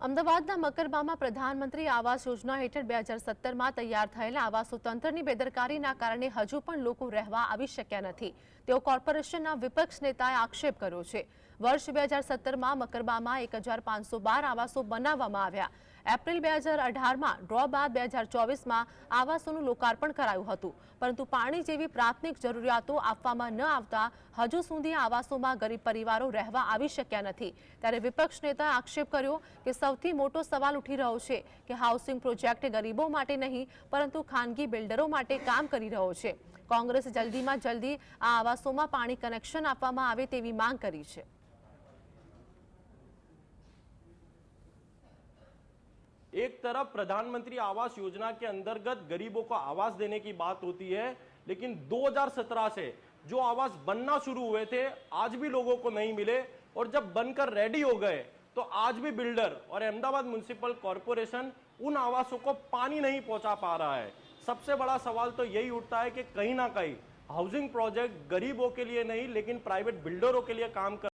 અમદાવાદના મકરબામાં પ્રધાનમંત્રી આવાસ યોજના હેઠળ 2017માં તૈયાર થયેલા આવાસો તંત્રની બેદરકારીના કારણે હજુ પણ લોકો રહેવા આવી શક્યા નથી તેવો કોર્પોરેશનના વિપક્ષ નેતાએ આક્ષેપ કર્યો છે। વર્ષ 2017માં મકરબામાં 1512 આવાસો બનાવવામાં આવ્યા। એપ્રિલ 2018માં ડ્રો બાદ 2024માં આવાસોનું લોકાર્પણ કરાયું હતું, પરંતુ પાણી જેવી પ્રાથમિક જરૂરિયાતો આપવામાં ન આવતા હજુ સુધી આવાસોમાં ગરીબ પરિવારો રહેવા આવી શક્યા નથી। ત્યારે વિપક્ષ નેતાએ આક્ષેપ કર્યો કે સૌથી મોટો સવાલ ઉઠી રહ્યો છે કે હાઉસિંગ પ્રોજેક્ટ ગરીબો માટે નહીં પરંતુ ખાનગી બિલ્ડરો માટે કામ કરી રહ્યો છે। કોંગ્રેસે જલ્દીમાં જલ્દી આ આવાસોમાં પાણી કનેક્શન આપવામાં આવે તેવી માંગ કરી છે। एक तरफ प्रधानमंत्री आवास योजना के अंतर्गत गरीबों को आवास देने की बात होती है, लेकिन 2017 से जो आवास बनना शुरू हुए थे आज भी लोगों को नहीं मिले, और जब बनकर रेडी हो गए तो आज भी बिल्डर और अहमदाबाद म्युनिसिपल कॉर्पोरेशन उन आवासों को पानी नहीं पहुंचा पा रहा है। सबसे बड़ा सवाल तो यही उठता है कि कहीं ना कहीं हाउसिंग प्रोजेक्ट गरीबों के लिए नहीं लेकिन प्राइवेट बिल्डरों के लिए काम कर